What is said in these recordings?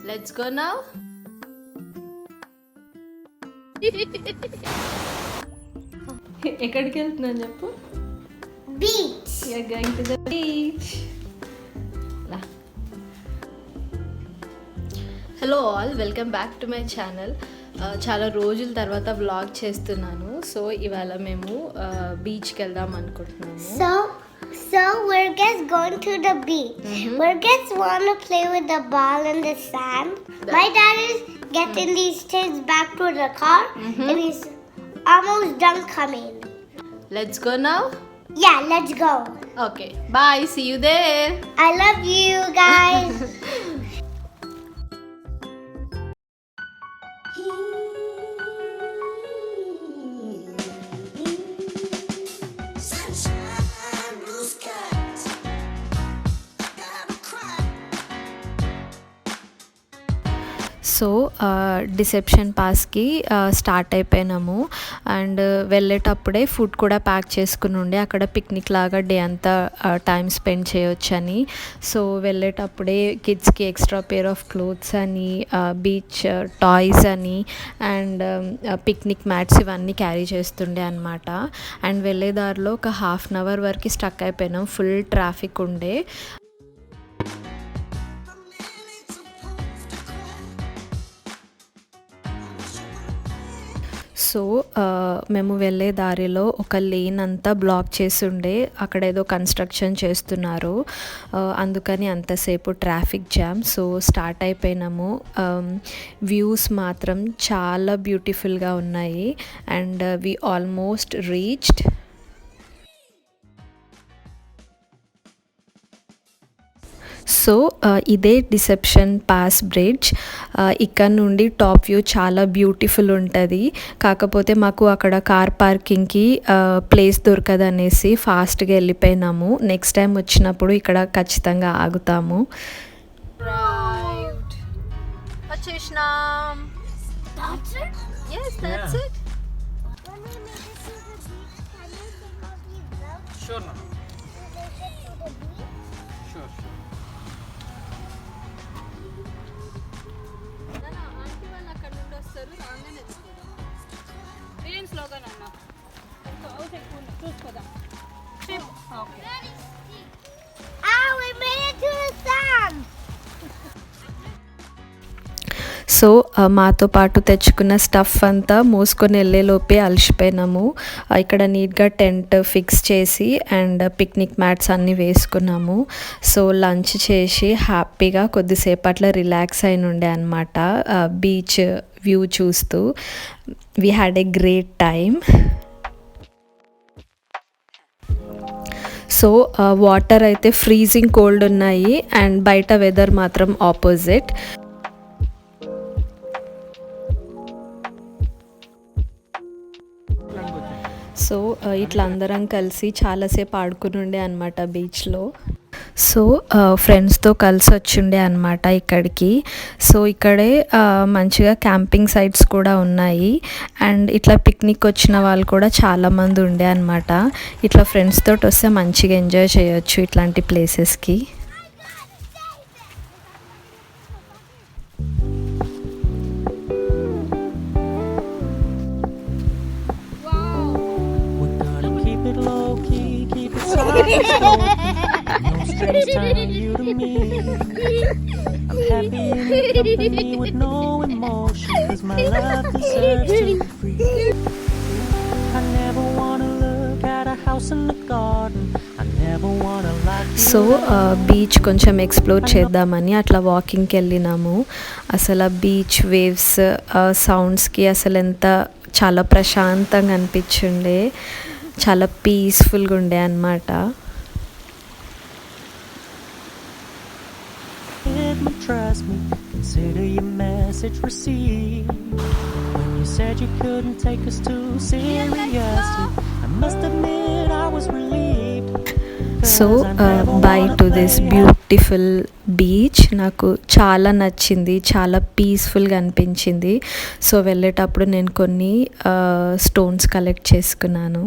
Let's go now. ఎక్కడికి వెళ్తున్నాను చెప్పు? Beach. We are going to the beach. Hello all, welcome back to my channel. చాలా రోజుల తర్వాత వ్లాగ్ చేస్తున్నాను. సో ఇవాళ మేము బీచ్కి వెళ్దాం అనుకుంటున్నాము. So we're just going to the beach. We're just want to play with the ball in the sand. My dad is getting these things back to the car, and he's almost done coming. Let's go now. Yeah, let's go. Okay, bye. See you there. I love you guys. So Deception పాస్కి start అయిపోయినాము. And వెళ్ళేటప్పుడే food కూడా pack చేసుకుని ఉండే, అక్కడ picnic లాగా day అంతా time spend చేయొచ్చని. సో వెళ్ళేటప్పుడే కిడ్స్కి ఎక్స్ట్రా పేర్ ఆఫ్ క్లోత్స్ అని, బీచ్ టాయ్స్ అని, అండ్ పిక్నిక్ మ్యాట్స్ ఇవన్నీ క్యారీ చేస్తుండే అనమాట. అండ్ వెళ్ళేదారిలో ఒక హాఫ్ అన్ అవర్ వరకు స్టక్ అయిపోయినాం, ఫుల్ ట్రాఫిక్ ఉండే. సో మేము వెళ్ళే దారిలో ఒక లేన్ అంతా బ్లాక్ చేసి ఉండే, అక్కడ ఏదో కన్స్ట్రక్షన్ చేస్తున్నారు, అందుకని అంతసేపు ట్రాఫిక్ జామ్. సో స్టార్ట్ అయిపోయినాము. వ్యూస్ మాత్రం చాలా బ్యూటిఫుల్గా ఉన్నాయి. And we almost reached. So ఇదే డిసెప్షన్ పాస్ బ్రిడ్జ్. ఇక్కడ నుండి టాప్ వ్యూ చాలా బ్యూటిఫుల్ ఉంటుంది. కాకపోతే మాకు అక్కడ కార్ పార్కింగ్కి ప్లేస్ దొరకదు అనేసి ఫాస్ట్గా వెళ్ళిపోయినాము. నెక్స్ట్ టైం వచ్చినప్పుడు ఇక్కడ ఖచ్చితంగా ఆగుతాము. We made it to the sand. So మాతో పాటు తెచ్చుకున్న స్టఫ్ అంతా మోసుకొని వెళ్ళేలోపే అలసిపోయినాము. ఇక్కడ నీట్గా టెంట్ ఫిక్స్ చేసి అండ్ పిక్నిక్ మ్యాట్స్ అన్నీ వేసుకున్నాము. సో లంచ్ చేసి హ్యాపీగా కొద్దిసేపట్లో రిలాక్స్ అయిన ఉండే అనమాట, బీచ్ వ్యూ చూస్తూ. We had a great time. So water అయితే ఫ్రీజింగ్ కోల్డ్ ఉన్నాయి అండ్ బయట వెదర్ మాత్రం ఆపోజిట్. సో ఇట్లా అందరం కలిసి చాలాసేపు ఆడుకుని ఉండే అనమాట బీచ్లో. సో ఫ్రెండ్స్తో కలిసి వచ్చిండే అనమాట ఇక్కడికి. సో ఇక్కడే మంచిగా క్యాంపింగ్ సైట్స్ కూడా ఉన్నాయి. అండ్ ఇట్లా పిక్నిక్ వచ్చిన వాళ్ళు కూడా చాలామంది ఉండే అనమాట. ఇట్లా ఫ్రెండ్స్ తోటి వస్తే మంచిగా ఎంజాయ్ చేయొచ్చు ఇట్లాంటి ప్లేసెస్కి. No strings tying you to me. I'm happy in your company with no emotion, 'cause my love deserves to be free. I never wanna look at a house in the garden. I never wanna like you. So beach కొంచెం explore చేద్దామని అట్లా వాకింగ్కి వెళ్ళినాము. అసలు ఆ beach waves సౌండ్స్కి అసలు ఎంత చాలా ప్రశాంతంగా అనిపించుండే, చాలా పీస్ఫుల్గా ఉండే అన్నమాట. Trust me, consider your message received. When you said you couldn't take us too seriously, I must admit I was relieved. So by to this beautiful beach నాకు చాలా నచ్చింది, చాలా పీస్ఫుల్గా అనిపించింది. సో వెళ్ళేటప్పుడు నేను కొన్ని స్టోన్స్ కలెక్ట్ చేసుకున్నాను.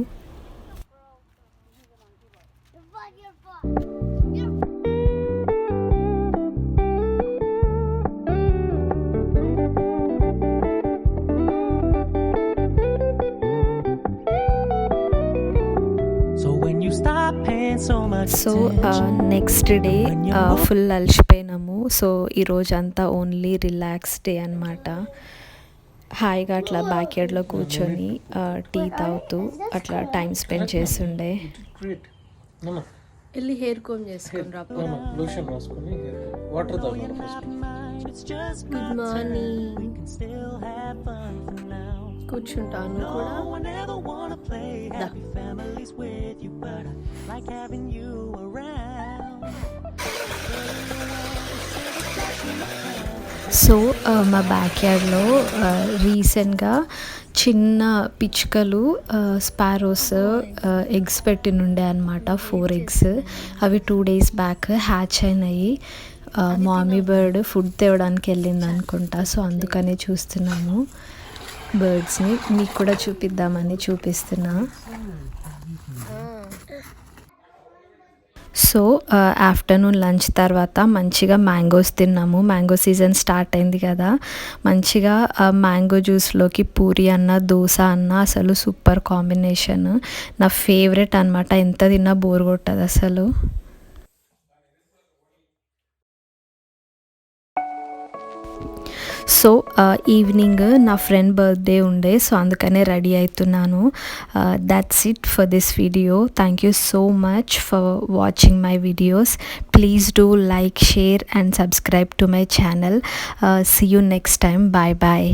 paying so much so attention. Next day full అలసిపోయినాము. సో ఈరోజంతా ఓన్లీ రిలాక్స్ డే అనమాట. హాయిగా అట్లా బ్యాక్ యార్డ్లో కూర్చొని టీ తాగుతూ అట్లా టైం స్పెండ్ చేస్తుండే. Great. No. వెళ్ళి హెయిర్ కోమ్ చేసుకొని రా. No. Lotion రాసుకొని వాటర్ తాగాలి first. It's just good morning. can still have fun for now. కూర్చుంటాను కూడా. No one ever wanna play Da. happy families with you, but I like having you around. So మా back యార్డ్లో రీసెంట్గా చిన్న పిచ్చుకలు sparrows eggs పెట్టినుండే అనమాట. 4 eggs. అవి 2 days back hatch అయినాయి. మామీ బర్డ్ ఫుడ్ తేవడానికి వెళ్ళింది అనుకుంటా. సో అందుకనే చూస్తున్నాము బర్డ్స్ని. మీకు కూడా చూపిద్దామని చూపిస్తున్నా. సో ఆఫ్టర్నూన్ లంచ్ తర్వాత మంచిగా మ్యాంగోస్ తిన్నాము. మ్యాంగో సీజన్ స్టార్ట్ అయింది కదా. మంచిగా మ్యాంగో జ్యూస్లోకి పూరి అన్న దోశ అన్న అసలు సూపర్ కాంబినేషన్. నా ఫేవరెట్ అనమాట. ఎంత తిన్నా బోర్ కొట్టదు అసలు. సో ఈవినింగ్ నా ఫ్రెండ్ బర్త్డే ఉండే. సో అందుకనే రెడీ అవుతున్నాను. That's it for this video. Thank you so much for watching my videos. Please do like, share and subscribe to my channel. See you next time. Bye bye.